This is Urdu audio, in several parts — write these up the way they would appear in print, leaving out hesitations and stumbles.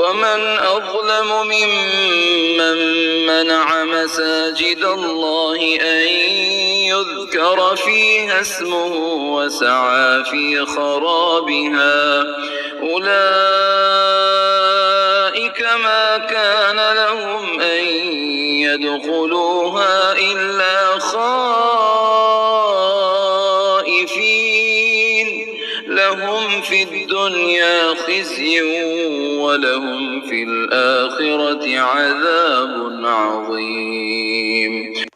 ومن أظلم ممن منع مساجد الله أن يذكر فيها اسمه وسعى في خرابها أولئك ما كان لهم أن يدخلوها إلا خائفين لهم في الدنيا خزي ولهم في الآخرة عذاب عظيم۔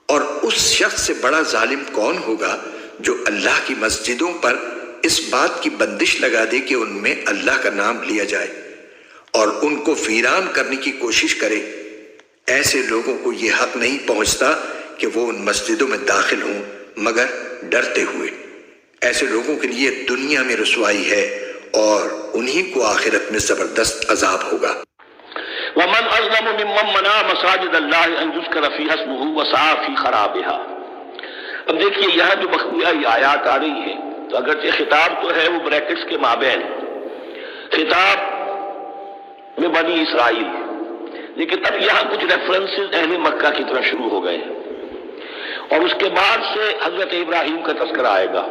اور اس شخص سے بڑا ظالم کون ہوگا جو اللہ کی مسجدوں پر اس بات کی بندش لگا دے کہ ان میں اللہ کا نام لیا جائے اور ان کو ویران کرنے کی کوشش کرے۔ ایسے لوگوں کو یہ حق نہیں پہنچتا کہ وہ ان مسجدوں میں داخل ہوں مگر ڈرتے ہوئے۔ ایسے لوگوں کے لیے دنیا میں رسوائی ہے اور انہی کو آخرت میں زبردست عذاب ہوگا۔ ومن اظلم ممن منع مساجد اللہ ان یذکر فیہا اسمہ وسعی فی خرابہا۔ اب دیکھیے یہاں جو مخفیہ آیات آ رہی ہیں تو اگرچہ خطاب تو ہے وہ بریکٹس کے مابین، خطاب میں بنی اسرائیل، لیکن اب یہاں کچھ ریفرنسز اہل مکہ کی طرف شروع ہو گئے ہیں، اور اس کے بعد سے حضرت ابراہیم کا تذکرہ آئے گا،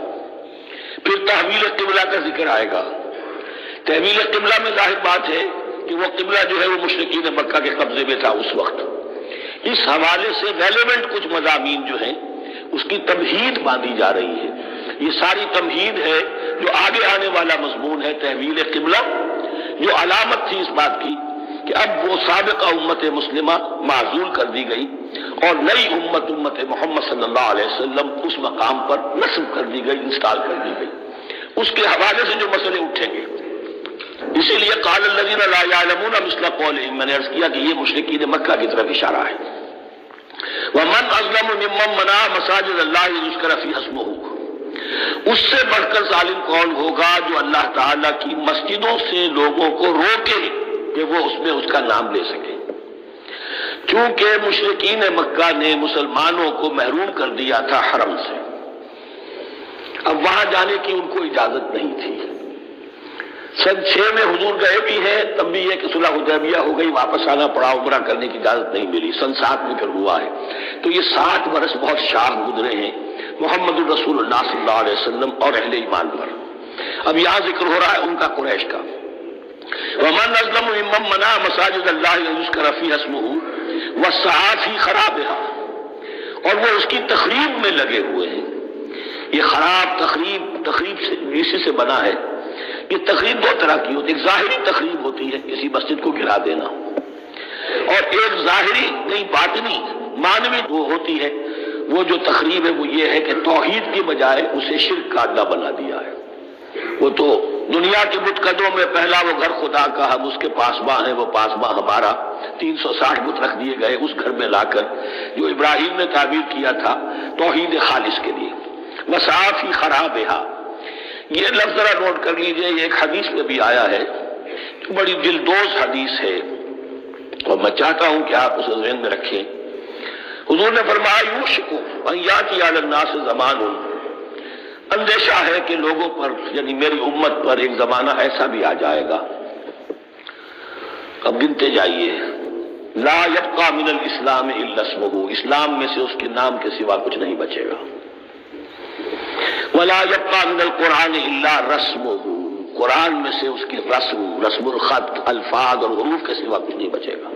پھر تحویل قبلہ کا ذکر آئے گا۔ تحویل قبلہ میں ظاہر بات ہے کہ وہ قبلہ جو ہے وہ مشرکین مکہ کے قبضے میں تھا اس وقت۔ اس حوالے سے ریلیونٹ کچھ مضامین جو ہیں اس کی تمہید باندھی جا رہی ہے۔ یہ ساری تمہید ہے جو آگے آنے والا مضمون ہے تحویل قبلہ، جو علامت تھی اس بات کی کہ اب وہ سابقہ امت مسلمہ معزول کر دی گئی اور نئی امت محمد صلی اللہ علیہ وسلم اس مقام پر نصب کر دی گئی، انسٹال کر دی گئی۔ اس کے حوالے سے جو مسئلے اٹھیں گے، اسی لیے قال الذین لا یعلمون مثل قولہم، میں نے عرض کیا کہ یہ مشرکین مکہ کی طرف اشارہ ہے۔ ومن اظلم ممن منع مساجد اللہ یذکر فیہا اسمہ، اس سے بڑھ کر ظالم کون ہوگا جو اللہ تعالیٰ کی مسجدوں سے لوگوں کو روکے کہ وہ اس میں اس کا نام لے سکے۔ چونکہ مشرکین مکہ نے مسلمانوں کو محروم کر دیا تھا حرم سے، اب وہاں جانے کی ان کو اجازت نہیں تھی۔ سن 6 میں حضور گئے بھی ہیں، تب بھی یہ کہ صلح حدیبیہ ہو گئی، واپس آنا پڑا، عمرہ کرنے کی اجازت نہیں ملی۔ سن 7 میں پھر ہوا ہے، تو یہ 7 برس بہت شاہ گزرے ہیں محمد الرسول اللہ صلی اللہ علیہ وسلم اور اہل ایمان پر۔ اب یہاں ذکر ہو رہا ہے ان کا، قریش کا۔ ومن اظلم ممن منع مساجد اللہ یذکر فیہا اسمہ وسعی فی خرابہا، اور وہ اس کی تخریب میں لگے ہوئے ہیں۔ یہ خراب تخریب سے اسی سے بنا ہے۔ یہ تخریب 2 طرح کی ہوتی ہے، ایک ظاہری تخریب ہوتی ہے کسی مسجد کو گرا دینا، اور ایک ظاہری نہیں باطنی معنوی وہ ہوتی ہے۔ وہ جو تخریب ہے وہ یہ ہے کہ توحید کی بجائے اسے شرک کا اڈا بنا دیا ہے۔ وہ تو دنیا کے بت قدوں میں پہلا وہ گھر خدا کا، ہم اس کے پاسباں ہیں، وہ پاسباں ہمارا، 360 بت رکھ دیے گئے اس گھر میں لا کر، جو ابراہیم نے تعبیر کیا تھا توحید خالص کے لیے۔ وسعی فی خرابہا، یہ لفظ ذرا نوٹ کر لیجئے، یہ ایک حدیث میں بھی آیا ہے، بڑی دلدوز حدیث ہے، اور میں چاہتا ہوں کہ آپ اسے ذہن میں رکھیں۔ حضور نے فرمایا یوشک ان یاتی علی الناس زمان، اندیشہ ہے کہ لوگوں پر یعنی میری امت پر ایک زمانہ ایسا بھی آ جائے گا، اب گنتے جائیے، لا یبقى من الاسلام الا اسمہ، اسلام میں سے اس کے نام کے سوا کچھ نہیں بچے گا، ولا يبقى من القرآن الا رسمہ، قرآن میں سے اس کی رسم الخط، الفاظ اور حروف کے سوا کچھ نہیں بچے گا۔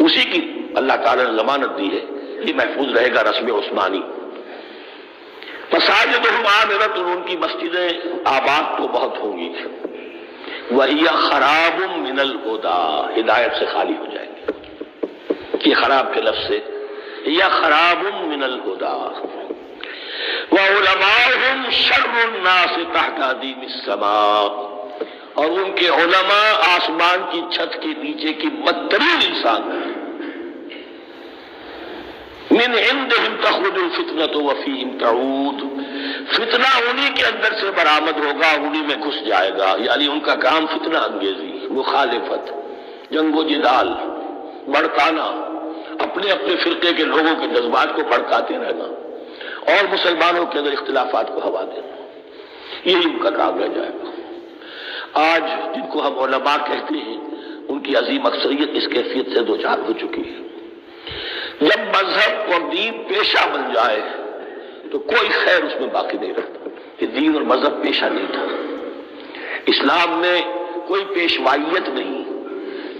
اسی کی اللہ تعالیٰ نے ضمانت دی ہے، یہ محفوظ رہے گا رسم عثمانی۔ مساجدہم عامرۃ، ان کی مسجدیں آباد تو بہت ہوں گی، وہی خراب من الہدیٰ، ہدایت سے خالی ہو جائیں گے۔ یہ خراب کے لفظ سے یا خراب من الہدیٰ، وعلماؤہم شر الناس تحت عدیم السماء، اور ان کے علماء آسمان کی چھت کے نیچے کی بدترین انسان ہیں۔ من عندہم تخرج الفتنۃ وفیہم تعود، فتنہ انہی کے اندر سے برآمد ہوگا، انہی میں گھس جائے گا، یعنی ان کا کام فتنہ انگیزی، مخالفت، جنگ و جدال، بھڑکانا، اپنے اپنے فرقے کے لوگوں کے جذبات کو بھڑکاتے رہنا اور مسلمانوں کے اندر اختلافات کو ہوا دینا، یہی ان کا کام رہ جائے گا۔ آج جن کو ہم علماء کہتے ہیں ان کی عظیم اکثریت اس کیفیت سے دوچار ہو چکی ہے۔ جب مذہب اور دین پیشہ بن جائے تو کوئی خیر اس میں باقی نہیں رہتا کہ دین اور مذہب پیشہ نہیں تھا۔ اسلام میں کوئی پیشوائیت نہیں،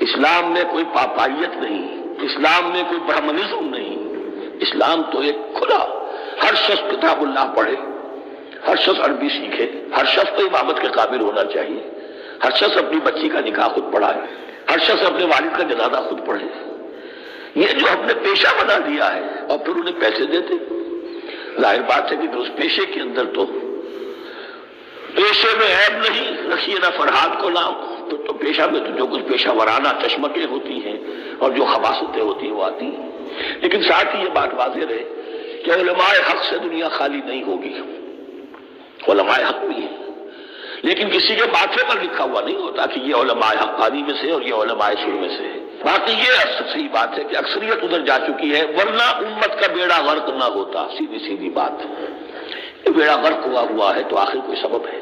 اسلام میں کوئی پاپائیت نہیں، اسلام میں کوئی برہمنزم نہیں۔ اسلام تو ایک کھلا، ہر شخص کتاب اللہ پڑھے، ہر شخص عربی سیکھے، ہر شخص کو امامت کے قابل ہونا چاہیے، ہر شخص اپنی بچی کا نکاح خود پڑھائے، ہر شخص اپنے والد کا جنازہ خود پڑھے۔ یہ جو ہم نے پیشہ بنا دیا ہے اور پھر انہیں پیسے دیتے، ظاہر بات ہے کہ اس پیشے کے اندر تو پیشے میں عیب نہیں، رکھیے نہ فرحاد کو نام، تو پیشہ میں تو جو کچھ پیشہ ورانہ چشمکیں ہوتی ہیں اور جو خباثتیں ہوتی ہیں وہ آتی ہیں۔ لیکن ساتھ ہی یہ بات واضح رہے کہ علماء حق سے دنیا خالی نہیں ہوگی، علماء حق بھی ہیں، لیکن کسی کے ماتھے پر لکھا ہوا نہیں ہوتا کہ یہ علماء حقانی میں سے اور یہ علماء سر میں سے ہے۔ باقی یہ صحیح بات ہے کہ اکثریت ادھر جا چکی ہے، ورنہ امت کا بیڑا غرق نہ ہوتا، سیدھی سیدھی بات۔ یہ بیڑا غرق ہوا ہے تو آخر کوئی سبب ہے۔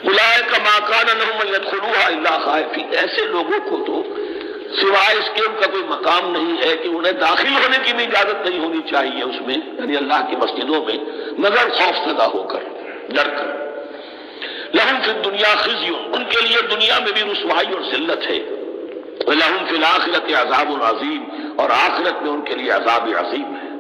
اولئک ما کان لهم ان يدخلوها الا خائفین، ایسے لوگوں کو تو سوائے اس کے ان کا کوئی مقام نہیں ہے کہ انہیں داخل ہونے کی بھی اجازت نہیں ہونی چاہیے اس میں، یعنی اللہ کی مسجدوں میں، مگر خوف زدہ ہو کر، ڈر کر۔ لہم فی الدنیا خزی، ان کے لیے دنیا میں بھی رسوائی اور ذلت ہے، ولہم فی الآخرۃ عذاب عظیم، اور آخرت میں ان کے لیے عذاب عظیم ہے۔